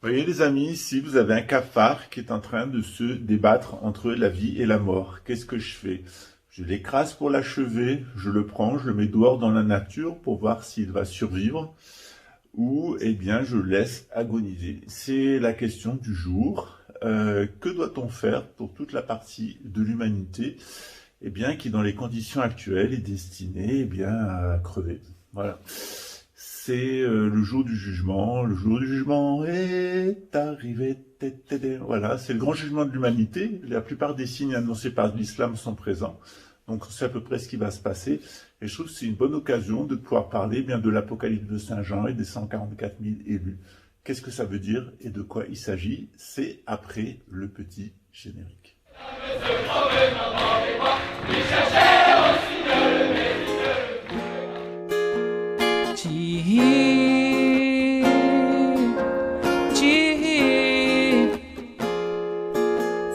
Voyez les amis, ici vous avez un cafard qui est en train de se débattre entre la vie et la mort. Qu'est-ce que je fais? Je l'écrase pour l'achever, je le prends, je le mets dehors dans la nature pour voir s'il va survivre ou eh bien je le laisse agoniser. C'est la question du jour. Que doit-on faire pour toute la partie de l'humanité eh bien, qui dans les conditions actuelles est destinée eh bien, à crever? Voilà. C'est le jour du jugement. Le jour du jugement est arrivé. Voilà, c'est le grand jugement de l'humanité. La plupart des signes annoncés par l'islam sont présents. Donc c'est à peu près ce qui va se passer. Et je trouve que c'est une bonne occasion de pouvoir parler bien de l'Apocalypse de Saint Jean et des 144 000 élus. Qu'est-ce que ça veut dire et de quoi il s'agit? C'est après le petit générique.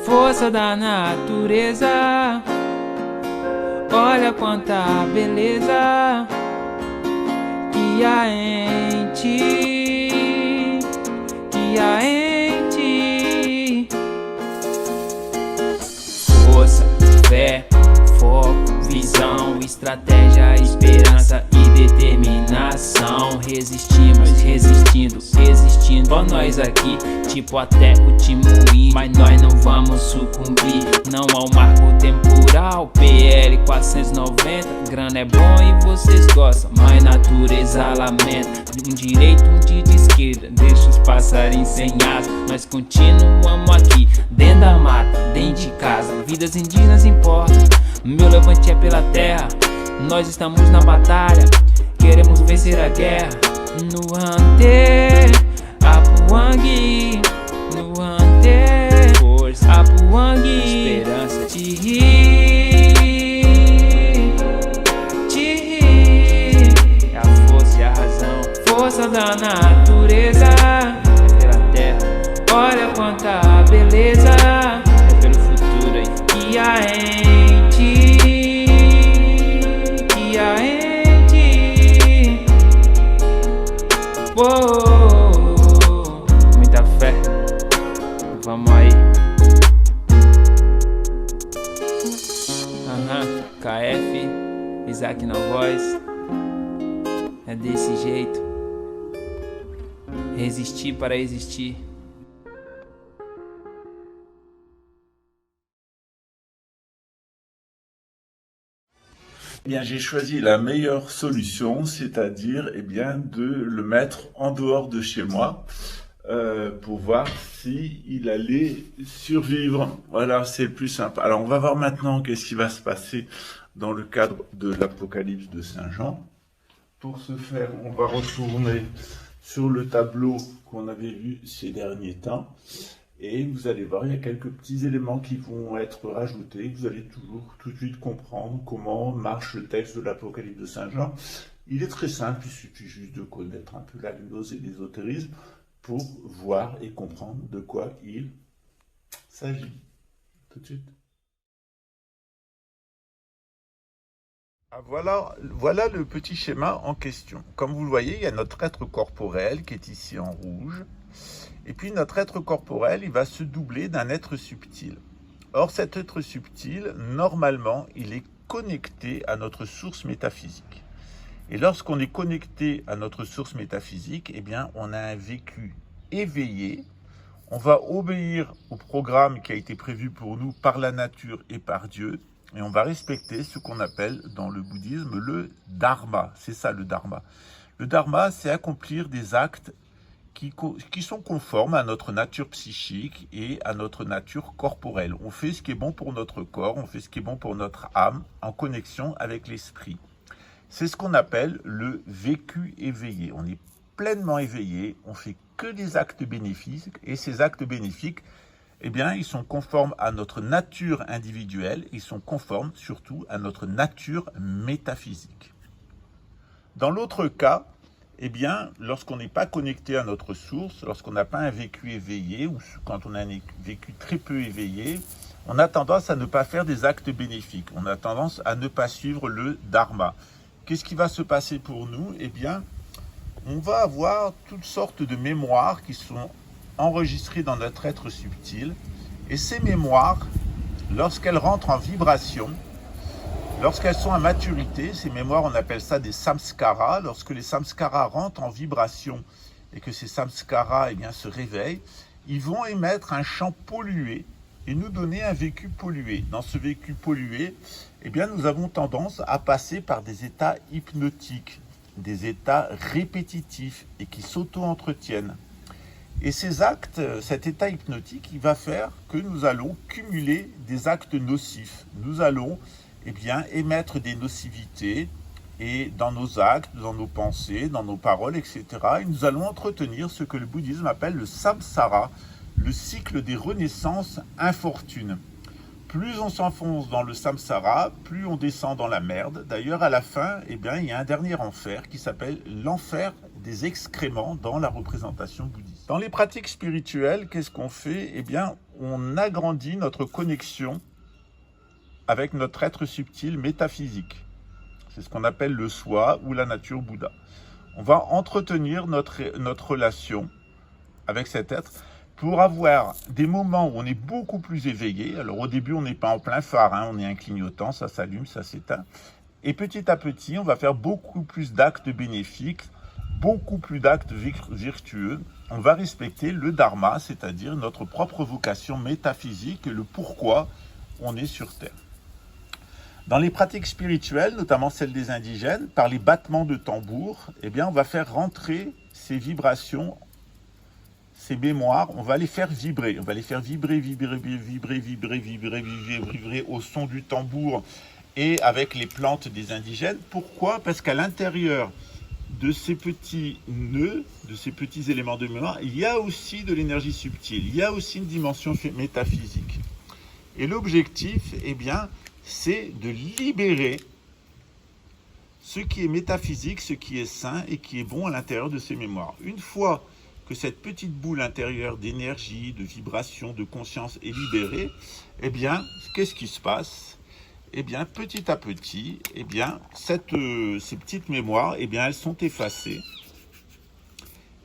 Força da natureza, olha quanta beleza que há em ti, que há em ti. Força, fé, foco, visão, estratégia, esperança e determinação. Resistimos, resistindo, existindo. Ó nós aqui, tipo até o Timuim, mas nós não vamos sucumbir. Não ao marco temporal, PL 490. Grana é bom e vocês gostam, mas natureza lamenta. Um direito, um de esquerda, deixa os passarinhos sem asa. Nós continuamos aqui, dentro da mata, dentro de casa. Vidas indígenas importam, meu levante é pela terra. Nós estamos na batalha, queremos vencer a guerra. No Ante, Apuangue, no Ante, força, Apuangue, esperança, Ti, é a força e a razão. Força da natureza, é pela terra, olha quanta beleza. É pelo futuro aí, que há em ti, que há em ti. Uou, muita fé, vamos aí. KF, Isaac na voz. É desse jeito, resistir para existir. Eh bien, j'ai choisi la meilleure solution, c'est-à-dire eh bien, de le mettre en dehors de chez moi pour voir s'il allait survivre. Voilà, c'est le plus simple. Alors, on va voir maintenant qu'est-ce qui va se passer dans le cadre de l'Apocalypse de Saint Jean. Pour ce faire, on va retourner sur le tableau qu'on avait vu ces derniers temps. Et vous allez voir, il y a quelques petits éléments qui vont être rajoutés. Vous allez toujours tout de suite comprendre comment marche le texte de l'Apocalypse de Saint Jean. Il est très simple, il suffit juste de connaître un peu la gnose et l'ésotérisme pour voir et comprendre de quoi il s'agit. Tout de suite. Voilà le petit schéma en question. Comme vous le voyez, il y a notre être corporel qui est ici en rouge. Et puis notre être corporel, il va se doubler d'un être subtil. Or cet être subtil, normalement, il est connecté à notre source métaphysique. Et lorsqu'on est connecté à notre source métaphysique, eh bien, on a un vécu éveillé. On va obéir au programme qui a été prévu pour nous par la nature et par Dieu. Et on va respecter ce qu'on appelle dans le bouddhisme le dharma. C'est ça le dharma. Le dharma, c'est accomplir des actes qui sont conformes à notre nature psychique et à notre nature corporelle. On fait ce qui est bon pour notre corps, on fait ce qui est bon pour notre âme, en connexion avec l'esprit. C'est ce qu'on appelle le vécu éveillé. On est pleinement éveillé, on fait que des actes bénéfiques, et ces actes bénéfiques, eh bien, ils sont conformes à notre nature individuelle, ils sont conformes surtout à notre nature métaphysique. Dans l'autre cas, eh bien, lorsqu'on n'est pas connecté à notre source, lorsqu'on n'a pas un vécu éveillé, ou quand on a un vécu très peu éveillé, on a tendance à ne pas faire des actes bénéfiques. On a tendance à ne pas suivre le dharma. Qu'est-ce qui va se passer pour nous? Eh bien, on va avoir toutes sortes de mémoires qui sont enregistrées dans notre être subtil. Et ces mémoires, lorsqu'elles rentrent en vibration, lorsqu'elles sont à maturité, ces mémoires, on appelle ça des samskaras. Lorsque les samskaras rentrent en vibration et que ces samskaras se réveillent, ils vont émettre un champ pollué et nous donner un vécu pollué. Dans ce vécu pollué, nous avons tendance à passer par des états hypnotiques, des états répétitifs et qui s'auto-entretiennent. Et ces actes, cet état hypnotique, il va faire que nous allons cumuler des actes nocifs. Nous allons émettre des nocivités et dans nos actes, dans nos pensées, dans nos paroles, etc. Et nous allons entretenir ce que le bouddhisme appelle le samsara, le cycle des renaissances infortunes. Plus on s'enfonce dans le samsara, plus on descend dans la merde. D'ailleurs, à la fin, il y a un dernier enfer qui s'appelle l'enfer des excréments dans la représentation bouddhiste. Dans les pratiques spirituelles, qu'est-ce qu'on fait ? On agrandit notre connexion avec notre être subtil métaphysique. C'est ce qu'on appelle le soi ou la nature Bouddha. On va entretenir notre relation avec cet être pour avoir des moments où on est beaucoup plus éveillé. Alors au début, on n'est pas en plein phare, on est un clignotant, ça s'allume, ça s'éteint. Et petit à petit, on va faire beaucoup plus d'actes bénéfiques, beaucoup plus d'actes vertueux. On va respecter le dharma, c'est-à-dire notre propre vocation métaphysique et le pourquoi on est sur Terre. Dans les pratiques spirituelles, notamment celles des indigènes, par les battements de tambour, on va faire rentrer ces vibrations, ces mémoires, on va les faire vibrer. On va les faire vibrer au son du tambour et avec les plantes des indigènes. Pourquoi ? Parce qu'à l'intérieur de ces petits nœuds, de ces petits éléments de mémoire, il y a aussi de l'énergie subtile, il y a aussi une dimension métaphysique. Et l'objectif, c'est de libérer ce qui est métaphysique, ce qui est sain et qui est bon à l'intérieur de ces mémoires. Une fois que cette petite boule intérieure d'énergie, de vibration, de conscience est libérée, qu'est-ce qui se passe ? Petit à petit, ces petites mémoires, elles sont effacées.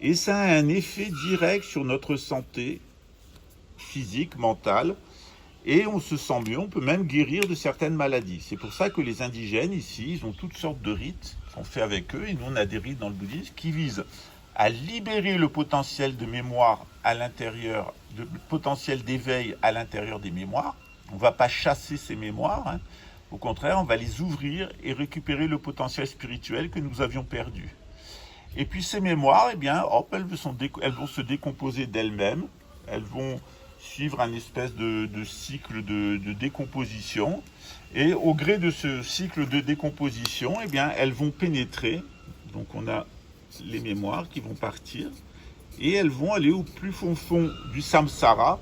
Et ça a un effet direct sur notre santé physique, mentale, et on se sent mieux, on peut même guérir de certaines maladies. C'est pour ça que les indigènes, ici, ils ont toutes sortes de rites qu'on fait avec eux, et nous, on a des rites dans le bouddhisme qui visent à libérer le potentiel de mémoire à l'intérieur, le potentiel d'éveil à l'intérieur des mémoires. On ne va pas chasser ces mémoires, Au contraire, on va les ouvrir et récupérer le potentiel spirituel que nous avions perdu. Et puis ces mémoires, elles vont se décomposer d'elles-mêmes, elles vont suivre un espèce de cycle de décomposition. Et au gré de ce cycle de décomposition, elles vont pénétrer. Donc on a les mémoires qui vont partir et elles vont aller au plus fond du samsara,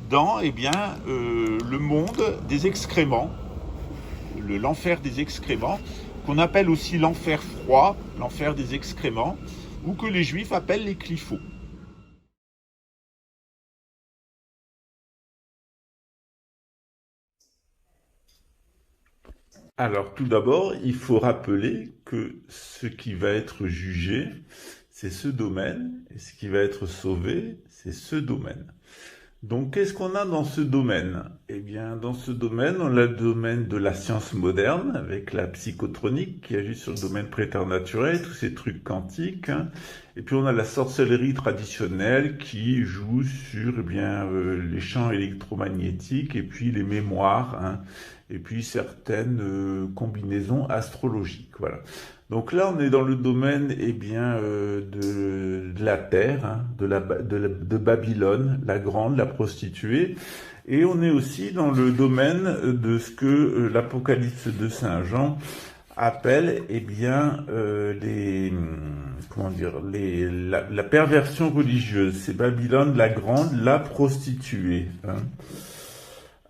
dans le monde des excréments, l'enfer des excréments, qu'on appelle aussi l'enfer froid, l'enfer des excréments, ou que les juifs appellent les clifos. Alors, tout d'abord, il faut rappeler que ce qui va être jugé, c'est ce domaine, et ce qui va être sauvé, c'est ce domaine. Donc, qu'est-ce qu'on a dans ce domaine ? Dans ce domaine, on a le domaine de la science moderne, avec la psychotronique qui agit sur le domaine préternaturel, tous ces trucs quantiques. Et puis, on a la sorcellerie traditionnelle qui joue sur les champs électromagnétiques et puis les mémoires, et puis certaines combinaisons astrologiques. Voilà. Donc là, on est dans le domaine de la terre, de Babylone, la grande, la prostituée. Et on est aussi dans le domaine de ce que l'Apocalypse de Saint Jean appelle la perversion religieuse. C'est Babylone, la grande, la prostituée.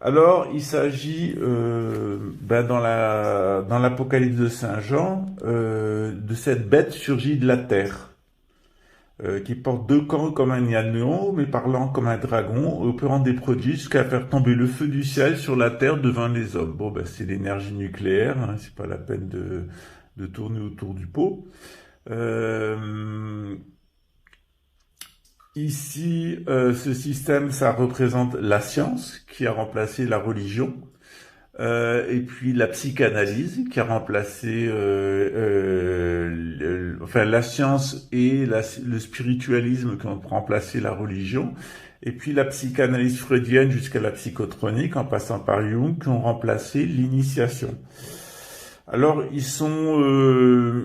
Alors, il s'agit, dans l'Apocalypse de Saint Jean, de cette bête surgie de la terre, qui porte 2 cornes comme un agneau, mais parlant comme un dragon, opérant des prodiges jusqu'à faire tomber le feu du ciel sur la terre devant les hommes. Bon, c'est l'énergie nucléaire, c'est pas la peine de tourner autour du pot. Ici, ce système, ça représente la science qui a remplacé la religion, et puis la psychanalyse qui a remplacé, enfin la science et le spiritualisme qui ont remplacé la religion, et puis la psychanalyse freudienne jusqu'à la psychotronique en passant par Jung qui ont remplacé l'initiation. Alors ils sont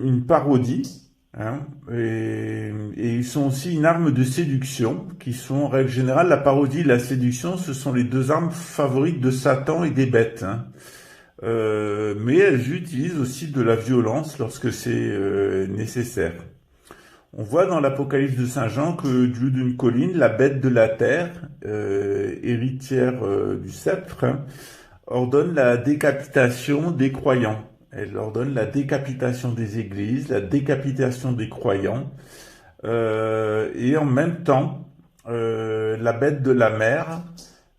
une parodie. Hein, et ils sont aussi une arme de séduction, qui sont en règle générale la parodie et la séduction, ce sont les deux armes favorites de Satan et des bêtes. Hein. Mais elles utilisent aussi de la violence lorsque c'est nécessaire. On voit dans l'Apocalypse de Saint Jean que du haut d'une colline, la bête de la terre, héritière du sceptre, hein, ordonne la décapitation des croyants. Elle ordonne la décapitation des églises, la décapitation des croyants, et en même temps, la bête de la mer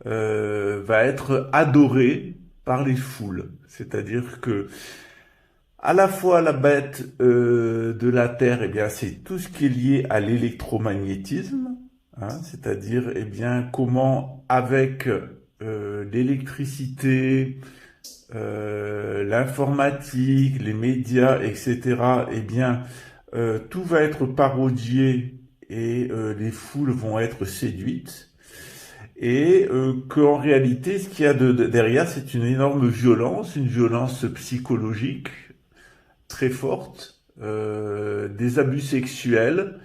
va être adorée par les foules. C'est-à-dire que à la fois la bête de la terre, eh bien, c'est tout ce qui est lié à l'électromagnétisme, hein, c'est-à-dire, eh bien, comment avec l'électricité, l'informatique, les médias, etc., eh bien, tout va être parodié et les foules vont être séduites. Et qu'en réalité, ce qu'il y a derrière, c'est une énorme violence, une violence psychologique très forte, des abus sexuels,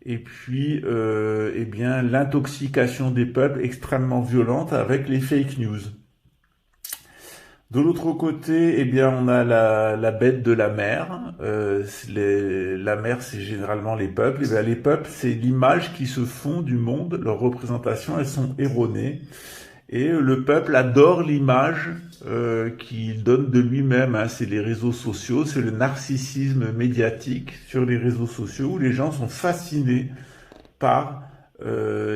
et puis, eh bien, l'intoxication des peuples extrêmement violente avec les fake news. De l'autre côté, eh bien, on a la bête de la mer. La mer, c'est généralement les peuples. Eh bien, les peuples, c'est l'image qui se font du monde. Leurs représentations, elles sont erronées. Et le peuple adore l'image qu'il donne de lui-même. Hein. C'est les réseaux sociaux, c'est le narcissisme médiatique sur les réseaux sociaux où les gens sont fascinés par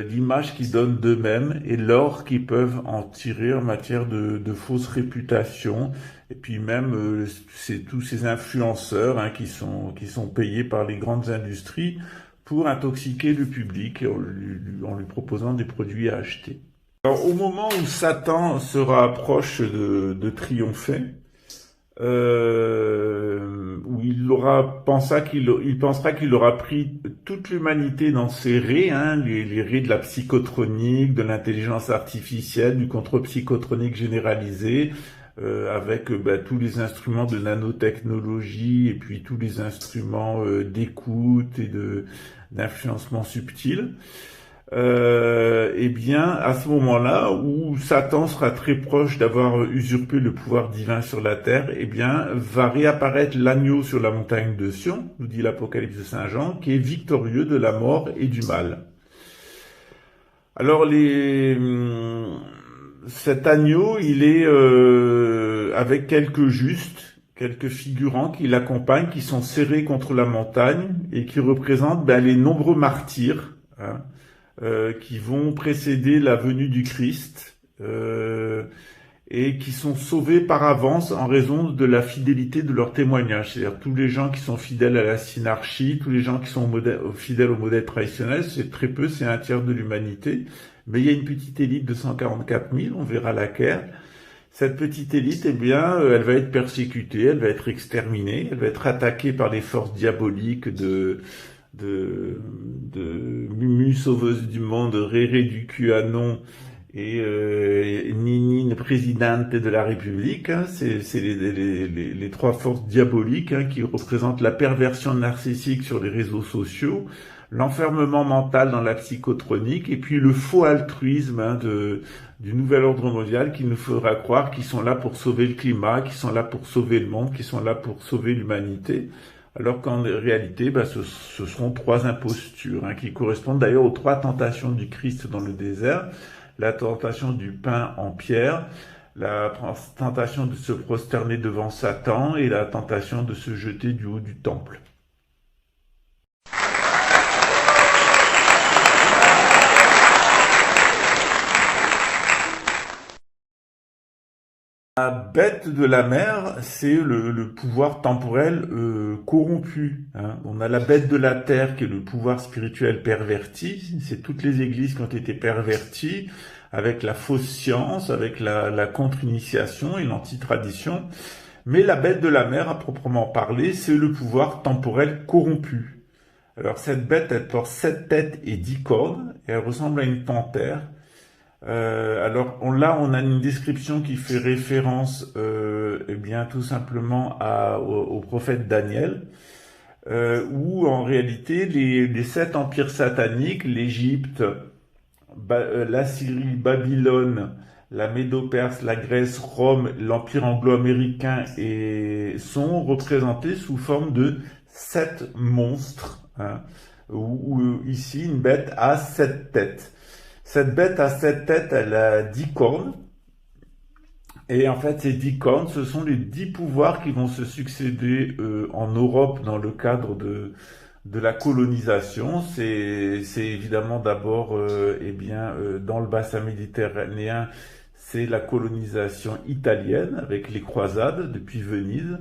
l'image qu'ils donnent d'eux-mêmes et l'or qu'ils peuvent en tirer en matière de fausses réputations. Et puis même, c'est tous ces influenceurs hein, qui sont payés par les grandes industries pour intoxiquer le public en lui proposant des produits à acheter. Alors, au moment où Satan se rapproche de triompher, où il pensera qu'il aura pris toute l'humanité dans ses raies, hein, les raies de la psychotronique, de l'intelligence artificielle, du contrôle psychotronique généralisé, avec tous les instruments de nanotechnologie et puis tous les instruments d'écoute et d'influencement subtil. Eh bien, à ce moment-là, où Satan sera très proche d'avoir usurpé le pouvoir divin sur la terre, eh bien, va réapparaître l'agneau sur la montagne de Sion, nous dit l'Apocalypse de Saint Jean, qui est victorieux de la mort et du mal. Alors, cet agneau, il est avec quelques justes, quelques figurants qui l'accompagnent, qui sont serrés contre la montagne et qui représentent les nombreux martyrs, hein, qui vont précéder la venue du Christ et qui sont sauvés par avance en raison de la fidélité de leur témoignage. C'est-à-dire tous les gens qui sont fidèles à la synarchie, tous les gens qui sont fidèles au modèle traditionnel, c'est très peu, c'est un tiers de l'humanité. Mais il y a une petite élite de 144 000, on verra laquelle. Cette petite élite, eh bien, elle va être persécutée, elle va être exterminée, elle va être attaquée par les forces diaboliques de Mumu, sauveuse du monde, Réré du QAnon et Nini, présidente de la République. Hein. C'est les trois forces diaboliques hein, qui représentent la perversion narcissique sur les réseaux sociaux, l'enfermement mental dans la psychotronique et puis le faux altruisme hein, du nouvel ordre mondial qui nous fera croire qu'ils sont là pour sauver le climat, qu'ils sont là pour sauver le monde, qu'ils sont là pour sauver l'humanité. Alors qu'en réalité, ce seront trois impostures, hein, qui correspondent d'ailleurs aux trois tentations du Christ dans le désert. La tentation du pain en pierre, la tentation de se prosterner devant Satan et la tentation de se jeter du haut du temple. La bête de la mer, c'est le pouvoir temporel corrompu, hein. On a la bête de la terre qui est le pouvoir spirituel perverti. C'est toutes les églises qui ont été perverties avec la fausse science, avec la contre-initiation et l'anti-tradition. Mais la bête de la mer, à proprement parler, c'est le pouvoir temporel corrompu. Alors cette bête, elle porte 7 têtes et 10 cornes, et elle ressemble à une panthère. Alors là, on a une description qui fait référence, eh bien, tout simplement au prophète Daniel, où en réalité les 7 empires sataniques, l'Égypte, la Syrie, Babylone, la Médo-Perse, la Grèce, Rome, l'empire anglo-américain sont représentés sous forme de 7 monstres, hein, où ici une bête a 7 têtes. Cette bête à 7 têtes, elle a 10 cornes. Et en fait, ces 10 cornes, ce sont les 10 pouvoirs qui vont se succéder en Europe dans le cadre de la colonisation. C'est évidemment d'abord, dans le bassin méditerranéen, c'est la colonisation italienne avec les croisades depuis Venise.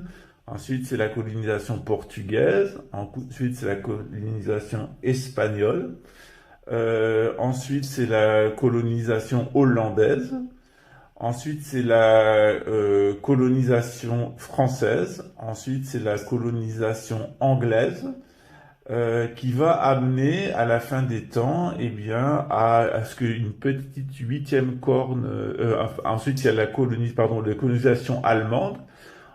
Ensuite, c'est la colonisation portugaise. Ensuite, c'est la colonisation espagnole. Ensuite, c'est la colonisation hollandaise. Ensuite, c'est la colonisation française. Ensuite, c'est la colonisation anglaise, qui va amener à la fin des temps, eh bien, à ce qu'une petite 8e corne. Ensuite, il y a la colonisation allemande.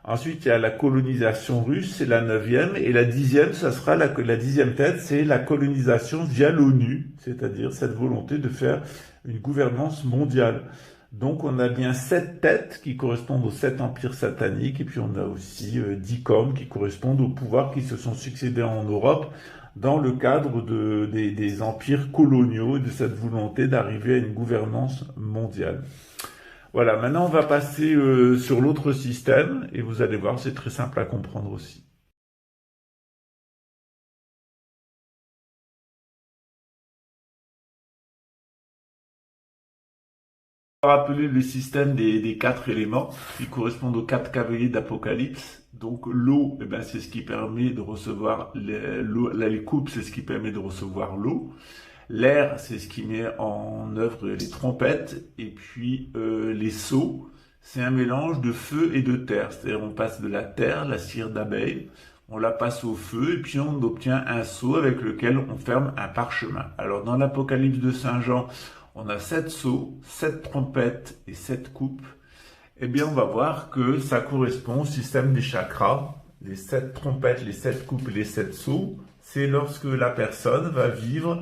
Ensuite, il y a la colonisation russe, c'est la 9e, et la 10e, ça sera la 10e tête, c'est la colonisation via l'ONU, c'est-à-dire cette volonté de faire une gouvernance mondiale. Donc on a bien 7 têtes qui correspondent aux 7 empires sataniques, et puis on a aussi 10 cornes qui correspondent aux pouvoirs qui se sont succédés en Europe dans le cadre des empires coloniaux et de cette volonté d'arriver à une gouvernance mondiale. Voilà, maintenant on va passer sur l'autre système, et vous allez voir, c'est très simple à comprendre aussi. On va rappeler le système des 4 éléments qui correspondent aux 4 cavaliers d'Apocalypse. Donc l'eau, eh ben, c'est ce qui permet de recevoir les coupes, c'est ce qui permet de recevoir l'eau. L'air, c'est ce qui met en œuvre les trompettes, et puis les sceaux, c'est un mélange de feu et de terre. C'est-à-dire on passe de la terre, la cire d'abeille, on la passe au feu, et puis on obtient un sceau avec lequel on ferme un parchemin. Alors dans l'Apocalypse de Saint Jean, on a 7 sceaux, 7 trompettes et 7 coupes. Eh bien on va voir que ça correspond au système des chakras. Les 7 trompettes, les 7 coupes et les 7 sceaux, c'est lorsque la personne va vivre,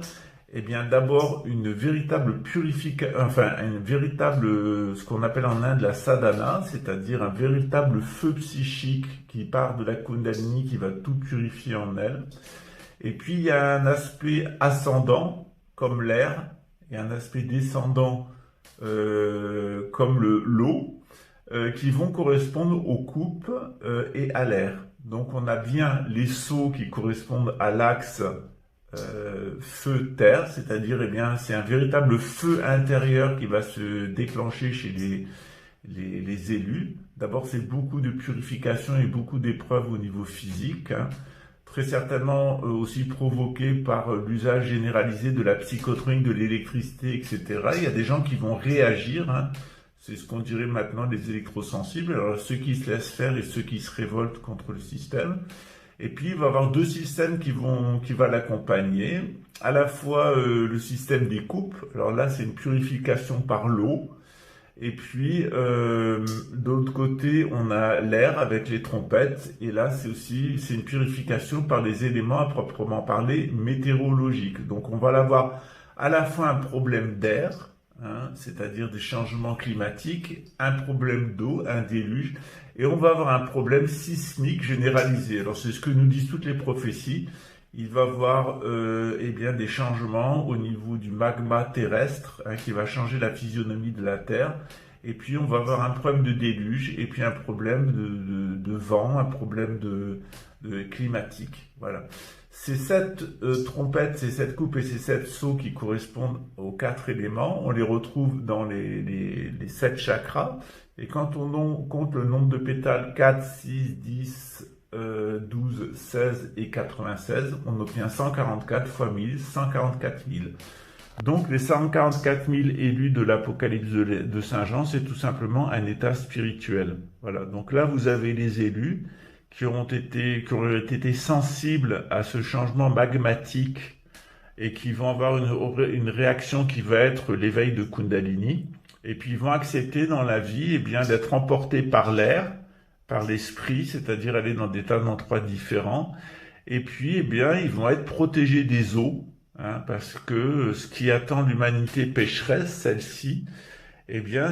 eh bien, d'abord, une véritable purification, ce qu'on appelle en Inde la sadhana, c'est-à-dire un véritable feu psychique qui part de la Kundalini, qui va tout purifier en elle. Et puis, il y a un aspect ascendant, comme l'air, et un aspect descendant, comme l'eau, qui vont correspondre aux coupes et à l'air. Donc, on a bien les sceaux qui correspondent à l'axe feu-terre, c'est-à-dire, eh bien, c'est un véritable feu intérieur qui va se déclencher chez les élus. D'abord, c'est beaucoup de purification et beaucoup d'épreuves au niveau physique, hein. Très certainement aussi provoqué par l'usage généralisé de la psychotronique, de l'électricité, etc. Il y a des gens qui vont réagir, hein. C'est ce qu'on dirait maintenant les électrosensibles, alors ceux qui se laissent faire et ceux qui se révoltent contre le système. Et puis, il va y avoir 2 systèmes qui vont l'accompagner. À la fois le système des coupes. Alors là, c'est une purification par l'eau. Et puis, de l'autre côté, on a l'air avec les trompettes. Et là, c'est une purification par les éléments à proprement parler météorologiques. Donc, on va avoir à la fois un problème d'air, hein, c'est-à-dire des changements climatiques, un problème d'eau, un déluge, et on va avoir un problème sismique généralisé. Alors c'est ce que nous disent toutes les prophéties. Il va y avoir des changements au niveau du magma terrestre, hein, qui va changer la physionomie de la Terre. Et puis on va avoir un problème de déluge, et puis un problème de vent, un problème de climatique. Voilà. Ces 7 trompettes, ces 7 coupes et ces 7 sceaux qui correspondent aux 4 éléments, on les retrouve dans les 7 chakras. Et quand on compte le nombre de pétales, 4, 6, 10, 12, 16 et 96, on obtient 144 fois 1000, 144 000. Donc les 144 000 élus de l'Apocalypse de Saint Jean, c'est tout simplement un état spirituel. Voilà. Donc là, vous avez les élus qui auraient été sensibles à ce changement magmatique et qui vont avoir une réaction qui va être l'éveil de Kundalini. Et puis ils vont accepter dans la vie d'être emportés par l'air, par l'esprit, c'est-à-dire aller dans des tas d'endroits différents. Et puis ils vont être protégés des eaux, parce que ce qui attend l'humanité pécheresse, celle-ci,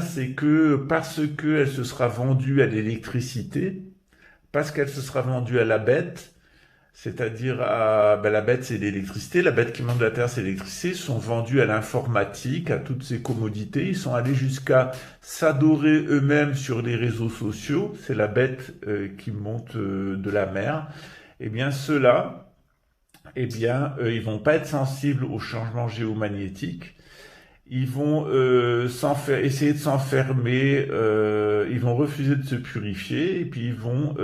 c'est que parce qu'elle se sera vendue à l'électricité, parce qu'elle se sera vendue à la bête, c'est-à-dire la bête c'est l'électricité, la bête qui monte de la terre c'est l'électricité, sont vendus à l'informatique, à toutes ces commodités, ils sont allés jusqu'à s'adorer eux-mêmes sur les réseaux sociaux, c'est la bête qui monte de la mer. Ceux-là, ils vont pas être sensibles au changement géomagnétique, ils vont essayer de s'enfermer, ils vont refuser de se purifier, et puis ils vont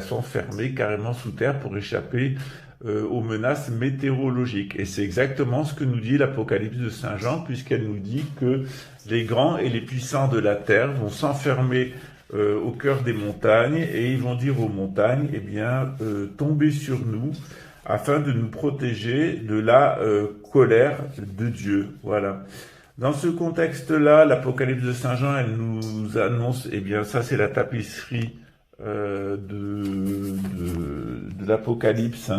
s'enfermer carrément sous terre pour échapper aux menaces météorologiques. Et c'est exactement ce que nous dit l'Apocalypse de Saint Jean, puisqu'elle nous dit que les grands et les puissants de la terre vont s'enfermer au cœur des montagnes, et ils vont dire aux montagnes, tombez sur nous, afin de nous protéger de la colère de Dieu. Voilà. Dans ce contexte-là, l'Apocalypse de Saint Jean, elle nous annonce, ça c'est la tapisserie de l'Apocalypse,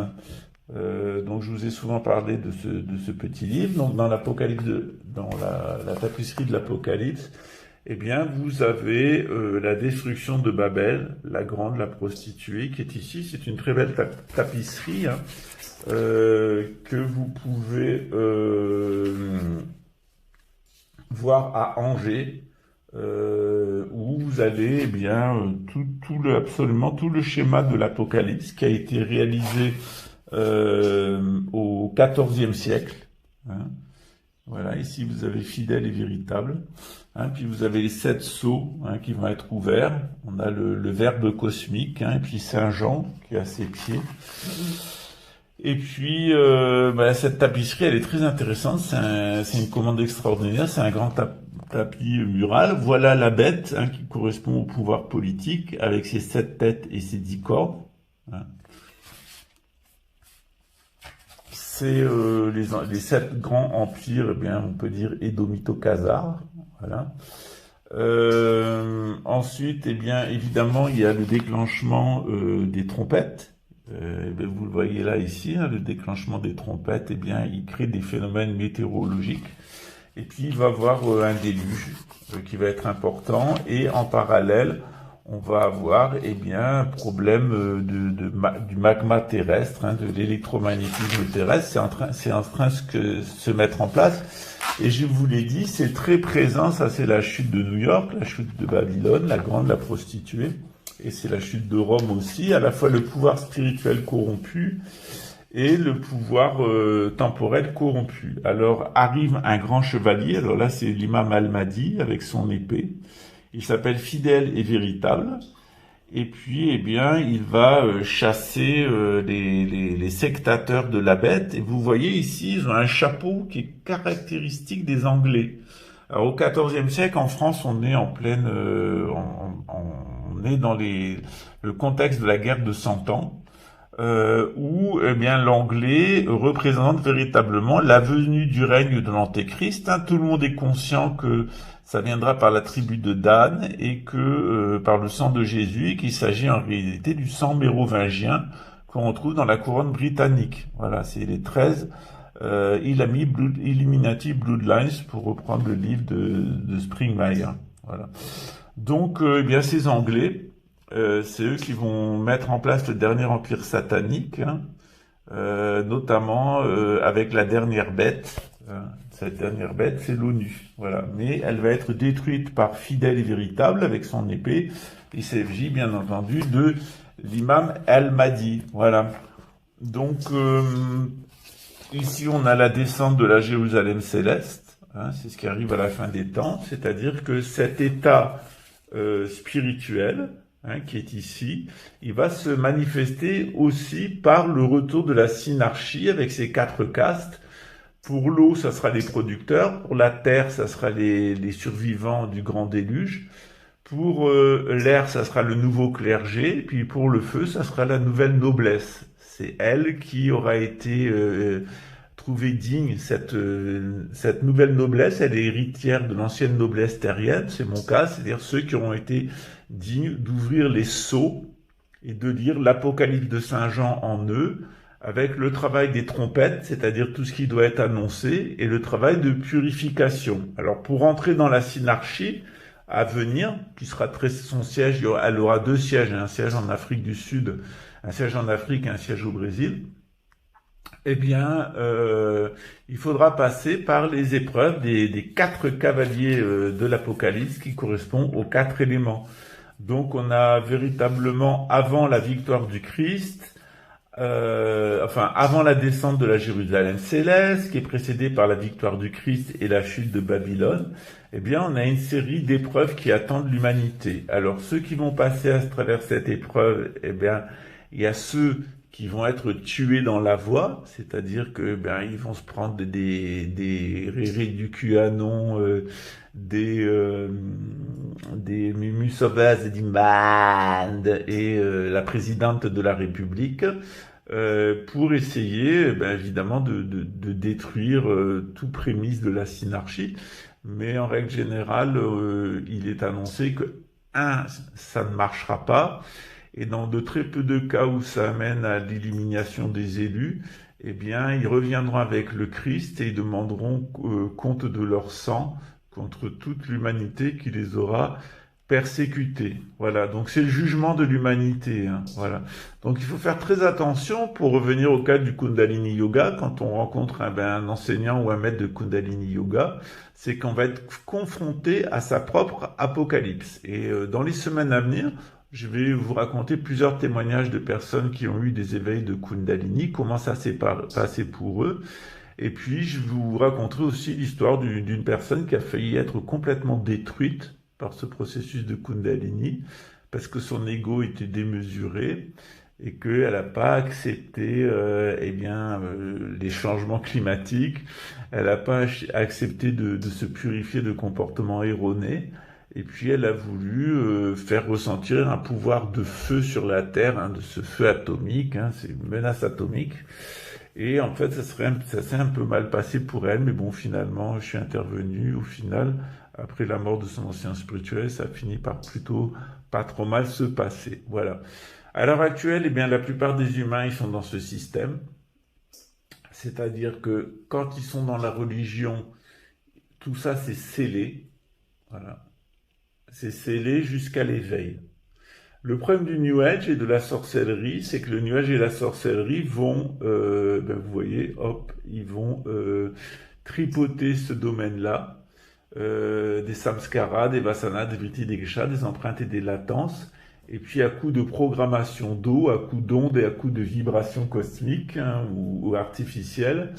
dont je vous ai souvent parlé de ce petit livre. Donc dans l'Apocalypse, dans la tapisserie de l'Apocalypse, vous avez la destruction de Babel, la grande, la prostituée, qui est ici. C'est une très belle tapisserie que vous pouvez voir à Angers, où vous avez absolument tout le schéma de l'Apocalypse qui a été réalisé au XIVe siècle. Voilà, ici vous avez fidèle et véritable. Puis vous avez les 7 sceaux qui vont être ouverts. On a le Verbe cosmique, et puis Saint Jean qui est à ses pieds. Et puis cette tapisserie, elle est très intéressante. C'est une commande extraordinaire. C'est un grand tapis mural. Voilà la bête qui correspond au pouvoir politique avec ses 7 têtes et ses 10 cornes. C'est les 7 grands empires, on peut dire édomito-khazars. Voilà. Ensuite, évidemment, il y a le déclenchement des trompettes. Vous le voyez là ici, le déclenchement des trompettes, il crée des phénomènes météorologiques. Et puis il va y avoir un déluge qui va être important. Et en parallèle, on va avoir un problème du magma terrestre, de l'électromagnétisme terrestre. C'est en train de se mettre en place. Et je vous l'ai dit, c'est très présent. Ça, c'est la chute de New York, la chute de Babylone, la grande, la prostituée. Et c'est la chute de Rome aussi. À la fois le pouvoir spirituel corrompu et le pouvoir temporel corrompu. Alors arrive un grand chevalier. Alors là, c'est l'imam Al-Mahdi avec son épée. Il s'appelle Fidèle et Véritable. Et puis, il va chasser les sectateurs de la bête. Et vous voyez ici, ils ont un chapeau qui est caractéristique des Anglais. Alors, au XIVe siècle, en France, on est en pleine, on est dans le contexte de la guerre de 100 ans, où l'anglais représente véritablement la venue du règne de l'Antéchrist. Tout le monde est conscient que ça viendra par la tribu de Dan et que par le sang de Jésus, et qu'il s'agit en réalité du sang mérovingien qu'on retrouve dans la couronne britannique. Voilà, c'est les 13 Illuminati Bloodlines, pour reprendre le livre de Springmeier. Voilà. Donc, ces Anglais, c'est eux qui vont mettre en place le dernier empire satanique, notamment avec la dernière bête. Cette dernière bête, c'est l'ONU. Voilà. Mais elle va être détruite par Fidèle et Véritable avec son épée, et CFJ, bien entendu, de l'imam El-Mahdi. Voilà. Donc, ici, on a la descente de la Jérusalem céleste. Hein, c'est ce qui arrive à la fin des temps. C'est-à-dire que cet état spirituel, hein, qui est ici, il va se manifester aussi par le retour de la synarchie avec ses 4 castes. Pour l'eau, ça sera les producteurs. Pour la terre, ça sera les survivants du grand déluge. Pour l'air, ça sera le nouveau clergé. Puis pour le feu, ça sera la nouvelle noblesse. C'est elle qui aura été trouvée digne. Cette nouvelle noblesse, elle est héritière de l'ancienne noblesse terrienne. C'est mon cas, c'est-à-dire ceux qui auront été dignes d'ouvrir les sceaux et de lire l'Apocalypse de Saint Jean en eux, avec le travail des trompettes, c'est-à-dire tout ce qui doit être annoncé, et le travail de purification. Alors pour entrer dans la synarchie à venir, qui sera son siège, elle aura 2 sièges, un siège en Afrique du Sud, un siège en Afrique et un siège au Brésil, eh bien, il faudra passer par les épreuves des 4 cavaliers de l'Apocalypse qui correspondent aux 4 éléments. Donc on a véritablement, avant la victoire du Christ, avant la descente de la Jérusalem céleste, qui est précédée par la victoire du Christ et la chute de Babylone, eh bien, on a une série d'épreuves qui attendent l'humanité. Alors, ceux qui vont passer à travers cette épreuve, eh bien, il y a ceux qui vont être tués dans la voie, c'est-à-dire que, ben, ils vont se prendre des rérés du QAnon, des Mumu Sauvage d'Imband et la présidente de la République, pour essayer, ben, évidemment, de détruire tout prémisse de la synarchie. Mais en règle générale, il est annoncé que, ça ne marchera pas, et dans de très peu de cas où ça amène à l'élimination des élus, eh bien, ils reviendront avec le Christ et ils demanderont compte de leur sang contre toute l'humanité qui les aura persécutés. Voilà, donc c'est le jugement de l'humanité. Hein, voilà. Donc il faut faire très attention pour revenir au cas du Kundalini Yoga. Quand on rencontre un enseignant ou un maître de Kundalini Yoga, c'est qu'on va être confronté à sa propre apocalypse. Et dans les semaines à venir, je vais vous raconter plusieurs témoignages de personnes qui ont eu des éveils de Kundalini, comment ça s'est passé pour eux. Et puis, je vous raconterai aussi l'histoire d'une personne qui a failli être complètement détruite par ce processus de Kundalini, parce que son ego était démesuré et qu'elle n'a pas accepté les changements climatiques, elle n'a pas accepté de se purifier de comportements erronés. Et puis elle a voulu faire ressentir un pouvoir de feu sur la Terre, hein, de ce feu atomique, hein, c'est une menace atomique. Et en fait, ça s'est un peu mal passé pour elle, mais bon, finalement, je suis intervenu. Au final, après la mort de son ancien spirituel, ça a fini par plutôt pas trop mal se passer. Voilà. À l'heure actuelle, eh bien, la plupart des humains, ils sont dans ce système. C'est-à-dire que quand ils sont dans la religion, tout ça, c'est scellé. Voilà. C'est scellé jusqu'à l'éveil. Le problème du New Age et de la sorcellerie, c'est que le New Age et la sorcellerie vont, vous voyez, hop, ils vont tripoter ce domaine-là, des samskaras, des vasanas, des vritis, des geshas, des empreintes et des latences, et puis à coup de programmation d'eau, à coup d'ondes et à coup de vibrations cosmiques, hein, ou artificielles,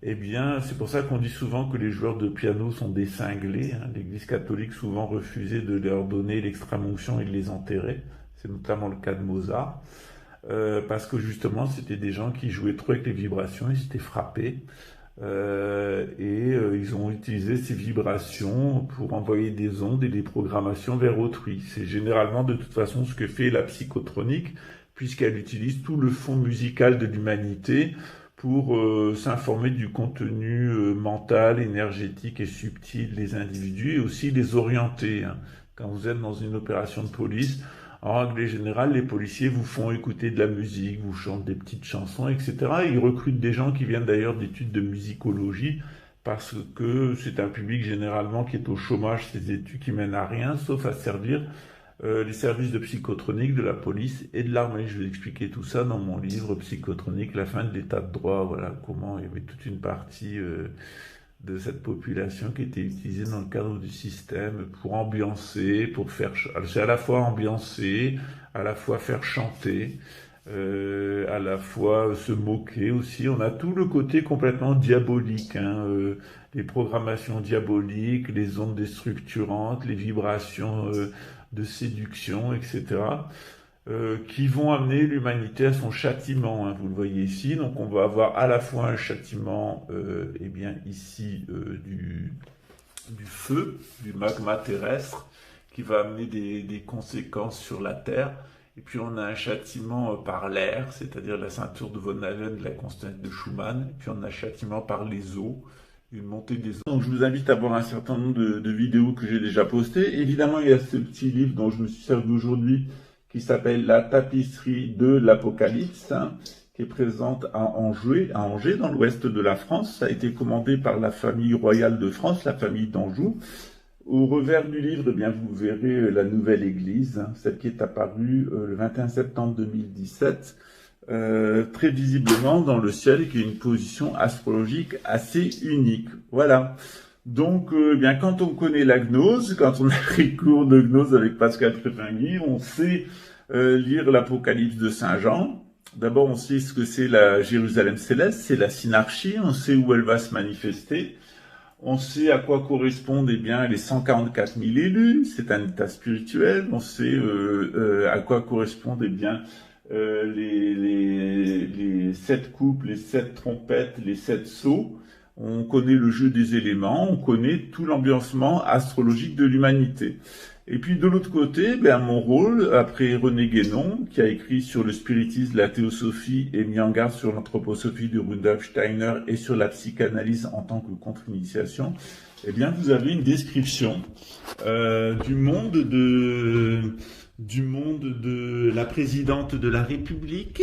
eh bien, c'est pour ça qu'on dit souvent que les joueurs de piano sont des cinglés. Hein. L'Église catholique souvent refusait de leur donner l'extrême-onction et de les enterrer. C'est notamment le cas de Mozart. Parce que justement, c'était des gens qui jouaient trop avec les vibrations, ils étaient frappés. Ils ont utilisé ces vibrations pour envoyer des ondes et des programmations vers autrui. C'est généralement de toute façon ce que fait la psychotronique, puisqu'elle utilise tout le fond musical de l'humanité pour s'informer du contenu mental, énergétique et subtil des individus et aussi les orienter. Hein. Quand vous êtes dans une opération de police, en règle générale, les policiers vous font écouter de la musique, vous chantent des petites chansons, etc. Ils recrutent des gens qui viennent d'ailleurs d'études de musicologie parce que c'est un public généralement qui est au chômage, ces études qui mènent à rien, sauf à servir les services de psychotronique, de la police et de l'armée. Je vais expliquer tout ça dans mon livre Psychotronique, la fin de l'état de droit. Voilà comment il y avait toute une partie de cette population qui était utilisée dans le cadre du système pour ambiancer, pour faire... C'est à la fois ambiancer, à la fois faire chanter, à la fois se moquer aussi. On a tout le côté complètement diabolique, hein, les programmations diaboliques, les ondes déstructurantes, les vibrations de séduction, etc., qui vont amener l'humanité à son châtiment, hein, vous le voyez ici. Donc on va avoir à la fois un châtiment, eh bien ici, du feu, du magma terrestre, qui va amener des conséquences sur la Terre. Et puis on a un châtiment par l'air, c'est-à-dire la ceinture de Von Allen, la constante de Schumann. Et puis on a un châtiment par les eaux, une montée des eaux. Donc je vous invite à voir un certain nombre de vidéos que j'ai déjà postées. Évidemment, il y a ce petit livre dont je me suis servi aujourd'hui, qui s'appelle La tapisserie de l'Apocalypse, hein, qui est présente à Angers, dans l'ouest de la France. Ça a été commandé par la famille royale de France, la famille d'Anjou. Au revers du livre, eh bien, vous verrez la nouvelle église, hein, celle qui est apparue le 21 septembre 2017, très visiblement dans le ciel, qui est une position astrologique assez unique. Voilà. Donc, eh bien, quand on connaît la gnose, quand on a pris cours de gnose avec Pascal Treffengui, on sait lire l'Apocalypse de Saint Jean. D'abord, on sait ce que c'est la Jérusalem céleste, c'est la synarchie, on sait où elle va se manifester. On sait à quoi correspondent, eh bien, les 144 000 élus, c'est un état spirituel. On sait à quoi correspondent, eh bien, les 7 coupes, les 7 trompettes, les 7 sceaux. On connaît le jeu des éléments, on connaît tout l'ambiancement astrologique de l'humanité. Et puis de l'autre côté, ben, mon rôle, après René Guénon, qui a écrit sur le spiritisme, la théosophie et mis en garde sur l'anthroposophie de Rudolf Steiner et sur la psychanalyse en tant que contre-initiation, eh bien vous avez une description du monde de la présidente de la République,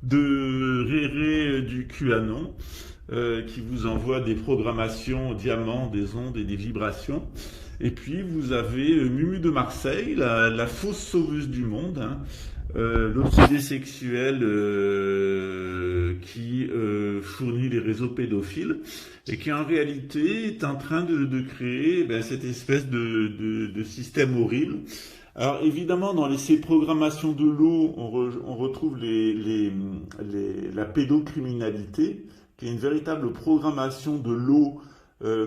de Réré du QAnon, qui vous envoie des programmations diamants, des ondes et des vibrations. Et puis vous avez Mumu de Marseille, la fausse sauveuse du monde, hein, l'obsédé sexuel qui fournit les réseaux pédophiles et qui en réalité est en train de créer cette espèce de système horrible. Alors évidemment, dans ces programmations de l'eau, on retrouve la pédocriminalité, qui est une véritable programmation de l'eau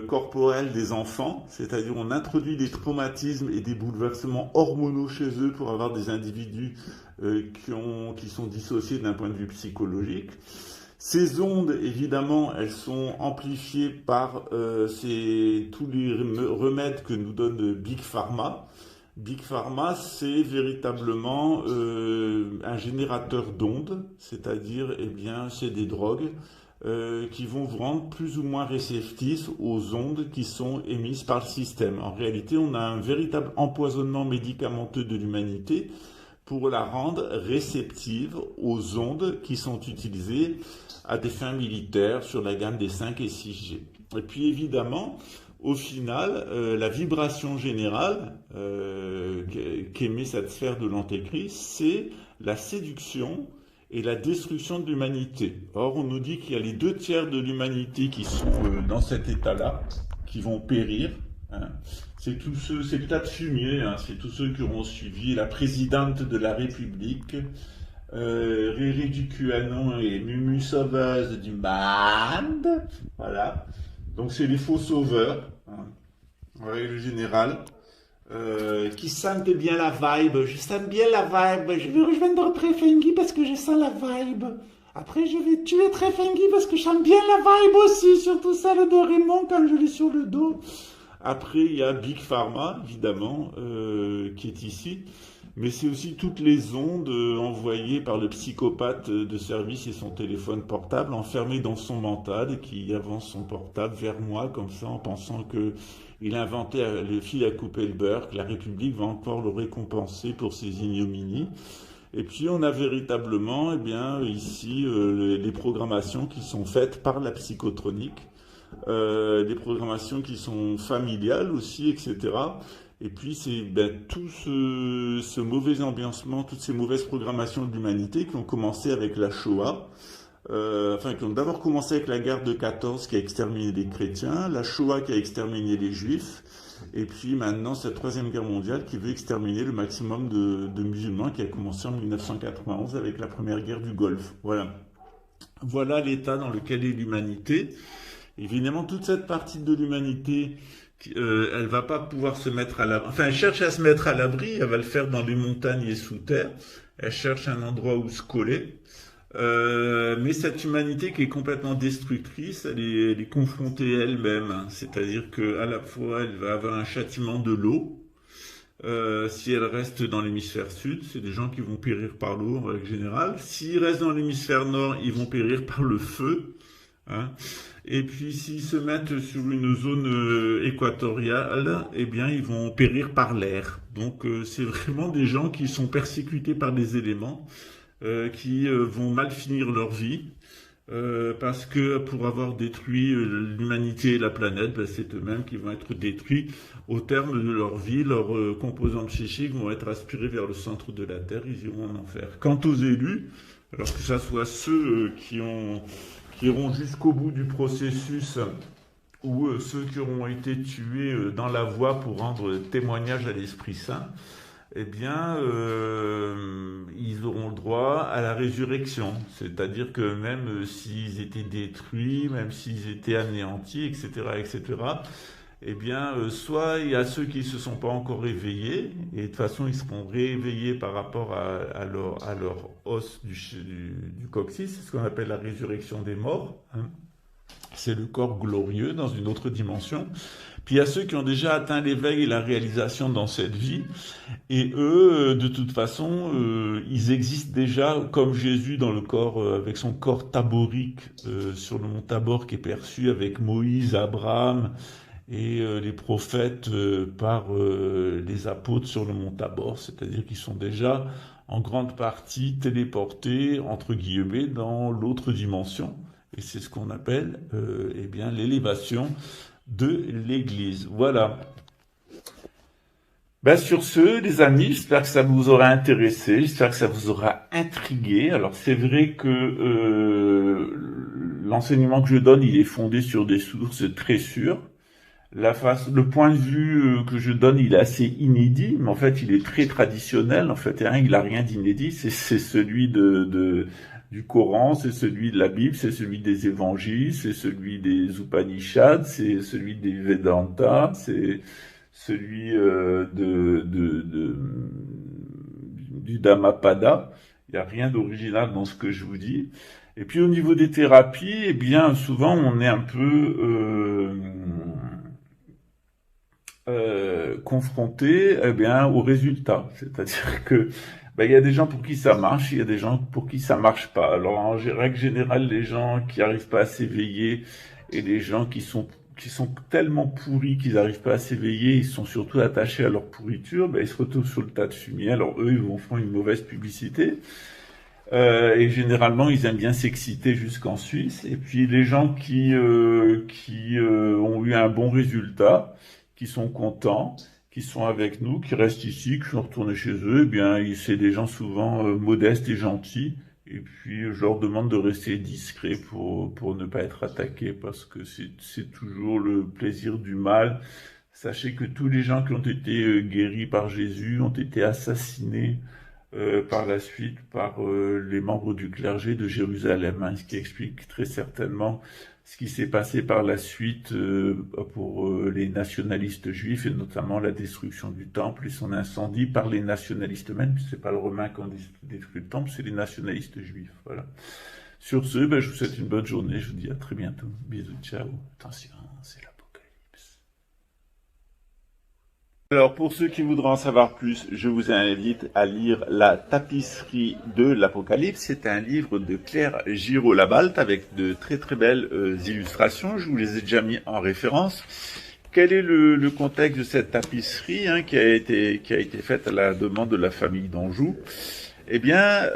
corporelle des enfants, c'est-à-dire on introduit des traumatismes et des bouleversements hormonaux chez eux pour avoir des individus qui sont dissociés d'un point de vue psychologique. Ces ondes, évidemment, elles sont amplifiées par tous les remèdes que nous donne Big Pharma. Big Pharma, c'est véritablement un générateur d'ondes, c'est-à-dire, eh bien, c'est des drogues qui vont vous rendre plus ou moins réceptifs aux ondes qui sont émises par le système. En réalité, on a un véritable empoisonnement médicamenteux de l'humanité pour la rendre réceptive aux ondes qui sont utilisées à des fins militaires sur la gamme des 5 et 6G. Et puis évidemment, au final, la vibration générale qu'émet cette sphère de l'antéchrist, c'est la séduction et la destruction de l'humanité. Or, on nous dit qu'il y a les 2/3 de l'humanité qui sont dans cet état-là, qui vont périr. Hein. C'est tous ceux, c'est le tas de fumier, hein, c'est tous ceux qui auront suivi la présidente de la République, Réré du QAnon et Mumu Sauveuse du Band. Voilà. Donc c'est les faux sauveurs, hein, en règle générale. Qui sentent bien la vibe. Je sens bien la vibe. Je vais rejoindre Treffengui parce que je sens la vibe. Après, je vais tuer Treffengui parce que je sens bien la vibe aussi, surtout celle de Raymond quand je l'ai sur le dos. Après, il y a Big Pharma, évidemment, qui est ici. Mais c'est aussi toutes les ondes envoyées par le psychopathe de service et son téléphone portable enfermé dans son mental et qui avance son portable vers moi comme ça en pensant que il a inventé le fil à couper le beurre, que la République va encore le récompenser pour ses ignominies. Et puis on a véritablement, eh bien, ici les programmations qui sont faites par la psychotronique, des programmations qui sont familiales aussi, etc. Et puis c'est tout ce mauvais ambiancement, toutes ces mauvaises programmations de l'humanité qui ont commencé avec la Shoah, qui ont d'abord commencé avec la guerre de 14 qui a exterminé les chrétiens, la Shoah qui a exterminé les juifs, et puis maintenant cette troisième guerre mondiale qui veut exterminer le maximum de musulmans qui a commencé en 1991 avec la première guerre du Golfe. Voilà l'état dans lequel est l'humanité. Évidemment, toute cette partie de l'humanité, elle va pas pouvoir se mettre à l'abri. Enfin, elle cherche à se mettre à l'abri. Elle va le faire dans les montagnes et sous terre. Elle cherche un endroit où se coller. Mais cette humanité qui est complètement destructrice, elle est confrontée elle-même. C'est-à-dire que à la fois, elle va avoir un châtiment de l'eau. Si elle reste dans l'hémisphère sud, c'est des gens qui vont périr par l'eau en règle générale. S'ils restent dans l'hémisphère nord, ils vont périr par le feu. Et puis s'ils se mettent sur une zone équatoriale, eh bien ils vont périr par l'air. Donc c'est vraiment des gens qui sont persécutés par des éléments, qui vont mal finir leur vie, parce que pour avoir détruit l'humanité et la planète, c'est eux-mêmes qui vont être détruits au terme de leur vie. Leurs composants psychiques vont être aspirés vers le centre de la Terre, ils iront en enfer. Quant aux élus, alors que ça soit ceux qui iront jusqu'au bout du processus ou ceux qui auront été tués dans la voie pour rendre témoignage à l'Esprit Saint, eh bien, ils auront le droit à la résurrection. C'est-à-dire que même s'ils étaient détruits, même s'ils étaient anéantis, etc., eh bien, soit il y a ceux qui ne se sont pas encore réveillés, et de toute façon, ils seront réveillés par rapport à leur os du coccyx, c'est ce qu'on appelle la résurrection des morts. C'est le corps glorieux dans une autre dimension. Puis il y a ceux qui ont déjà atteint l'éveil et la réalisation dans cette vie, et eux, de toute façon, ils existent déjà comme Jésus dans le corps, avec son corps taborique sur le mont Tabor qui est perçu avec Moïse, Abraham, et les prophètes par les apôtres sur le mont Tabor, c'est-à-dire qu'ils sont déjà en grande partie téléportés, entre guillemets, dans l'autre dimension. Et c'est ce qu'on appelle l'élévation de l'Église. Voilà. Sur ce, les amis, j'espère que ça vous aura intéressé, j'espère que ça vous aura intrigué. Alors c'est vrai que l'enseignement que je donne, il est fondé sur des sources très sûres. Le point de vue que je donne, il est assez inédit, mais en fait, il est très traditionnel. En fait, il n'a rien d'inédit. C'est celui du Coran, c'est celui de la Bible, c'est celui des évangiles, c'est celui des Upanishads, c'est celui des Vedanta, c'est celui du Dhammapada. Il n'y a rien d'original dans ce que je vous dis. Et puis au niveau des thérapies, eh bien, souvent on est un peu confronté aux résultats. C'est-à-dire que il y a des gens pour qui ça marche, il y a des gens pour qui ça marche pas. Alors en règle générale, les gens qui n'arrivent pas à s'éveiller et les gens qui sont tellement pourris qu'ils n'arrivent pas à s'éveiller, ils sont surtout attachés à leur pourriture, ils se retrouvent sur le tas de fumier. Alors eux, ils vont faire une mauvaise publicité. Et généralement, ils aiment bien s'exciter jusqu'en Suisse. Et puis les gens qui ont eu un bon résultat, qui sont contents, qui sont avec nous, qui restent ici, qui sont retournés chez eux, c'est des gens souvent modestes et gentils. Et puis je leur demande de rester discrets pour ne pas être attaqués, parce que c'est toujours le plaisir du mal. Sachez que tous les gens qui ont été guéris par Jésus ont été assassinés par la suite par les membres du clergé de Jérusalem, ce qui explique très certainement ce qui s'est passé par la suite pour les nationalistes juifs, et notamment la destruction du temple et son incendie par les nationalistes même. C'est pas le Romain qui a détruit le temple, c'est les nationalistes juifs. Voilà. Sur ce, je vous souhaite une bonne journée, je vous dis à très bientôt. Bisous, ciao. Attention, c'est l'Apocalypse. Alors, pour ceux qui voudraient en savoir plus, je vous invite à lire La tapisserie de l'Apocalypse. C'est un livre de Claire Giraud-Labalt avec de très très belles illustrations. Je vous les ai déjà mis en référence. Quel est le contexte de cette tapisserie qui a été faite à la demande de la famille d'Anjou? Eh bien,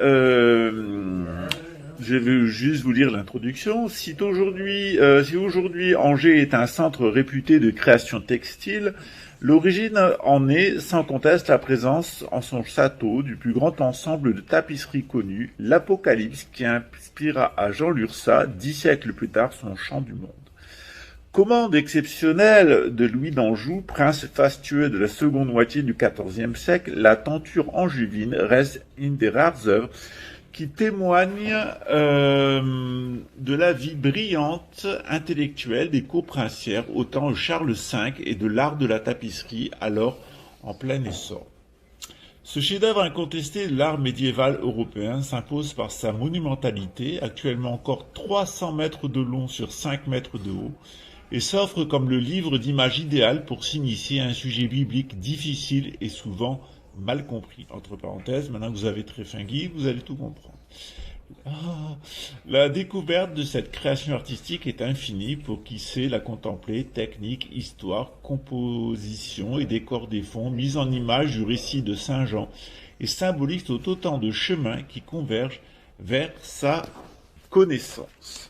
je vais juste vous lire l'introduction. Si aujourd'hui Angers est un centre réputé de création textile, l'origine en est sans conteste la présence en son château du plus grand ensemble de tapisseries connues, l'Apocalypse, qui inspira à Jean Lurçat, 10 siècles plus tard, son Chant du monde. Commande exceptionnelle de Louis d'Anjou, prince fastueux de la seconde moitié du XIVe siècle, la tenture angevine reste une des rares œuvres qui témoigne de la vie brillante intellectuelle des cours princières au temps de Charles V et de l'art de la tapisserie alors en plein essor. Ce chef-d'œuvre incontesté de l'art médiéval européen s'impose par sa monumentalité, actuellement encore 300 mètres de long sur 5 mètres de haut, et s'offre comme le livre d'image idéal pour s'initier à un sujet biblique difficile et souvent mal compris. Entre parenthèses, maintenant que vous avez Tréfinguy, vous allez tout comprendre. La découverte de cette création artistique est infinie pour qui sait la contempler, technique, histoire, composition et décor des fonds, mise en image du récit de Saint Jean et symbolique autant de chemins qui convergent vers sa connaissance.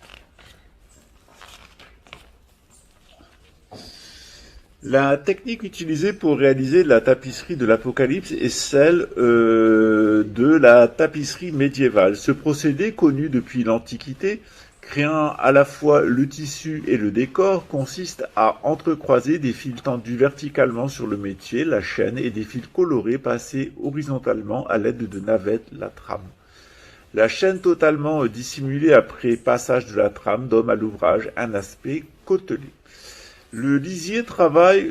La technique utilisée pour réaliser la tapisserie de l'Apocalypse est celle de la tapisserie médiévale. Ce procédé, connu depuis l'Antiquité, créant à la fois le tissu et le décor, consiste à entrecroiser des fils tendus verticalement sur le métier, la chaîne, et des fils colorés passés horizontalement à l'aide de navettes, la trame. La chaîne totalement dissimulée après passage de la trame donne à l'ouvrage un aspect côtelé. Le lissier travaille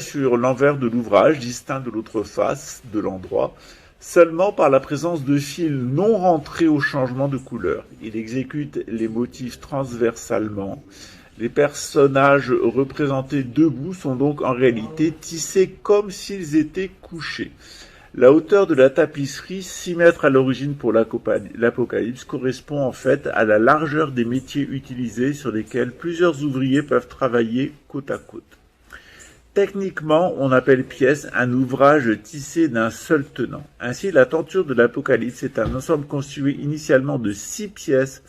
sur l'envers de l'ouvrage, distinct de l'autre face de l'endroit, seulement par la présence de fils non rentrés au changement de couleur. Il exécute les motifs transversalement. Les personnages représentés debout sont donc en réalité tissés comme s'ils étaient couchés. La hauteur de la tapisserie, 6 mètres à l'origine pour l'Apocalypse, correspond en fait à la largeur des métiers utilisés sur lesquels plusieurs ouvriers peuvent travailler côte à côte. Techniquement, on appelle pièce un ouvrage tissé d'un seul tenant. Ainsi, la tenture de l'Apocalypse est un ensemble constitué initialement de 6 pièces,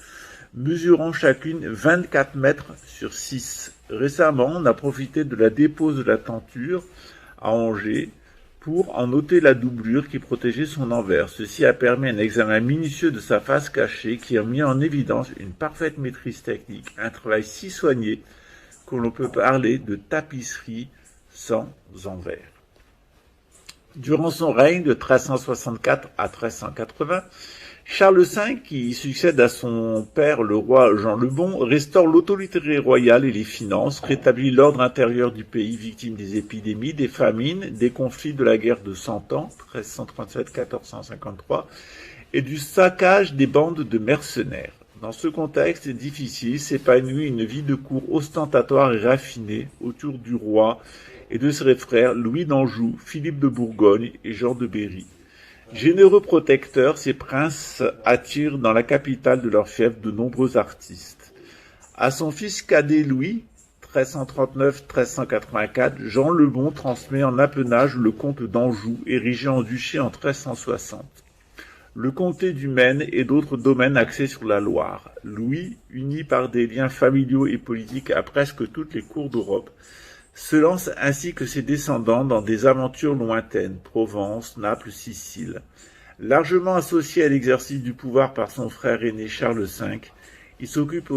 mesurant chacune 24 mètres sur 6. Récemment, on a profité de la dépose de la tenture à Angers pour en noter la doublure qui protégeait son envers. Ceci a permis un examen minutieux de sa face cachée qui a mis en évidence une parfaite maîtrise technique, un travail si soigné que l'on peut parler de tapisserie sans envers. Durant son règne de 1364 à 1380, Charles V, qui succède à son père le roi Jean le Bon, restaure l'autorité royale et les finances, rétablit l'ordre intérieur du pays victime des épidémies, des famines, des conflits de la guerre de 100 ans, 1337-1453, et du saccage des bandes de mercenaires. Dans ce contexte difficile s'épanouit une vie de cour ostentatoire et raffinée autour du roi et de ses frères Louis d'Anjou, Philippe de Bourgogne et Jean de Berry. Généreux protecteurs, ces princes attirent dans la capitale de leur fief de nombreux artistes. À son fils cadet Louis, 1339-1384, Jean le Bon transmet en appanage le comte d'Anjou, érigé en duché en 1360. Le comté du Maine et d'autres domaines axés sur la Loire. Louis, uni par des liens familiaux et politiques à presque toutes les cours d'Europe, se lance ainsi que ses descendants dans des aventures lointaines, Provence, Naples, Sicile. Largement associé à l'exercice du pouvoir par son frère aîné Charles V, il occupe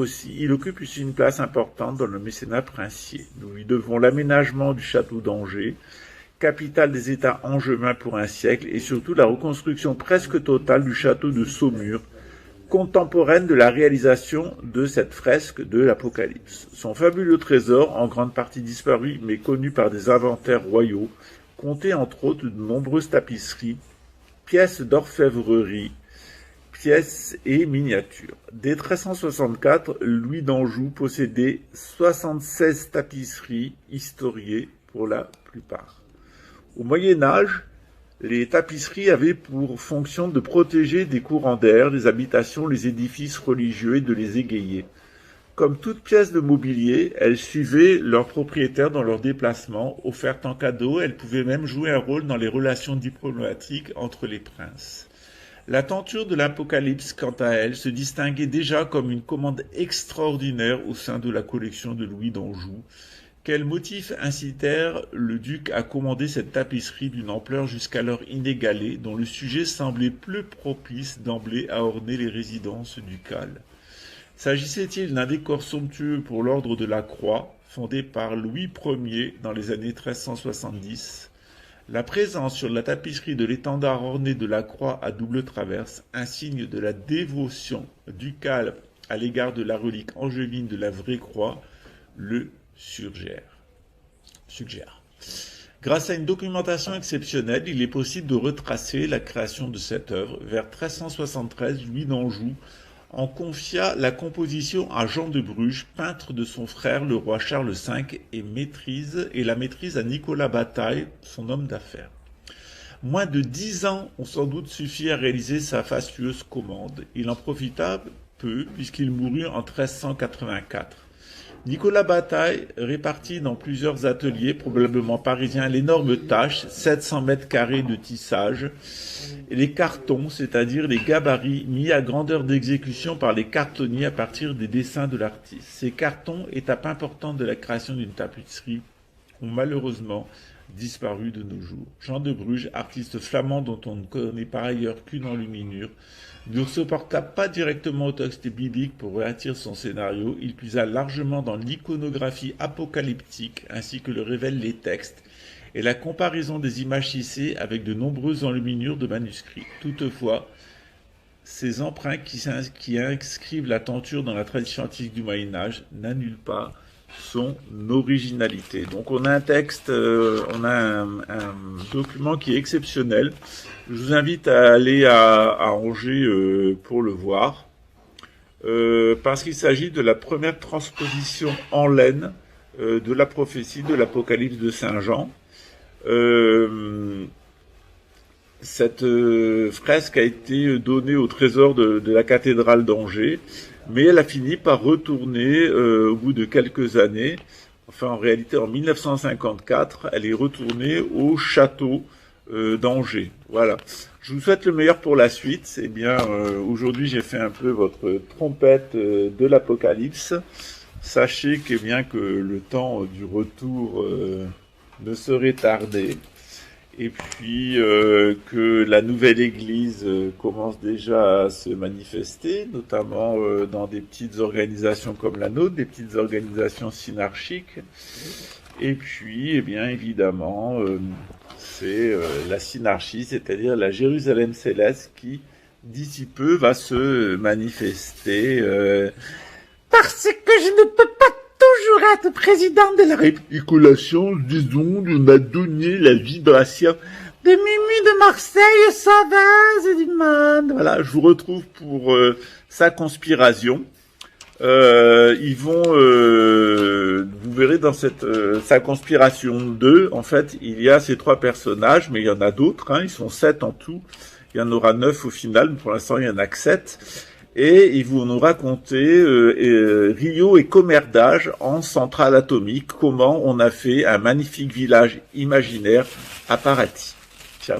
aussi une place importante dans le mécénat princier. Nous lui devons l'aménagement du château d'Angers, capitale des États angevins pour un siècle, et surtout la reconstruction presque totale du château de Saumur, contemporaine de la réalisation de cette fresque de l'Apocalypse. Son fabuleux trésor, en grande partie disparu mais connu par des inventaires royaux, comptait entre autres de nombreuses tapisseries, pièces d'orfèvrerie, pièces et miniatures. Dès 1364, Louis d'Anjou possédait 76 tapisseries historiées pour la plupart. Au Moyen Âge, les tapisseries avaient pour fonction de protéger des courants d'air, les habitations, les édifices religieux et de les égayer. Comme toute pièce de mobilier, elles suivaient leurs propriétaires dans leurs déplacements. Offertes en cadeau, elles pouvaient même jouer un rôle dans les relations diplomatiques entre les princes. La tenture de l'Apocalypse, quant à elle, se distinguait déjà comme une commande extraordinaire au sein de la collection de Louis d'Anjou. Quels motifs incitèrent le duc à commander cette tapisserie d'une ampleur jusqu'alors inégalée, dont le sujet semblait peu propice d'emblée à orner les résidences ducales? S'agissait-il d'un décor somptueux pour l'ordre de la Croix, fondé par Louis Ier dans les années 1370? La présence sur la tapisserie de l'étendard orné de la croix à double traverse, un signe de la dévotion ducale à l'égard de la relique angevine de la vraie croix, le suggère. Grâce à une documentation exceptionnelle, il est possible de retracer la création de cette œuvre. Vers 1373, Louis d'Anjou en confia la composition à Jean de Bruges, peintre de son frère, le roi Charles V, et la maîtrise à Nicolas Bataille, son homme d'affaires. Moins de 10 ans ont sans doute suffi à réaliser sa fastueuse commande. Il en profita peu, puisqu'il mourut en 1384. Nicolas Bataille répartit dans plusieurs ateliers, probablement parisiens, l'énorme tâche, 700 mètres carrés de tissage, et les cartons, c'est-à-dire les gabarits mis à grandeur d'exécution par les cartonniers à partir des dessins de l'artiste. Ces cartons, étape importante de la création d'une tapisserie, ont malheureusement disparu de nos jours. Jean de Bruges, artiste flamand dont on ne connaît par ailleurs qu'une enluminure, ne se porta pas directement au texte biblique pour bâtir son scénario, il puisa largement dans l'iconographie apocalyptique ainsi que le révèlent les textes et la comparaison des images tissées avec de nombreuses enluminures de manuscrits. Toutefois, ces emprunts qui inscrivent la tenture dans la tradition antique du Moyen-Âge n'annulent pas son originalité. Donc on a un texte, on a un document qui est exceptionnel. Je vous invite à aller à Angers pour le voir, parce qu'il s'agit de la première transposition en laine de la prophétie de l'Apocalypse de Saint Jean. Cette fresque a été donnée au trésor de la cathédrale d'Angers, mais elle a fini par retourner au bout de quelques années. Enfin, en réalité, en 1954, elle est retournée au château d'Angers. Voilà. Je vous souhaite le meilleur pour la suite. Eh bien, aujourd'hui, j'ai fait un peu votre trompette de l'Apocalypse. Sachez que bien que le temps du retour ne serait tardé, et puis que la nouvelle église commence déjà à se manifester, notamment dans des petites organisations comme la nôtre, des petites organisations synarchiques. Et puis, eh bien évidemment, c'est la synarchie, c'est-à-dire la Jérusalem céleste qui, d'ici peu, va se manifester. Parce que je ne peux pas toujours être président de la République. La science, disons, m'a donné la vibration de Mimi de Marseille, sauveuse du monde. Voilà, je vous retrouve pour sa conspiration. Ils vont, vous verrez dans cette sa conspiration 2, en fait, il y a ces 3 personnages, mais il y en a d'autres, hein, ils sont 7 en tout. Il y en aura 9 au final, mais pour l'instant, il y en a que 7. Et ils vont nous raconter Rio et Comerdage en centrale atomique, comment on a fait un magnifique village imaginaire à Paraty. Ciao.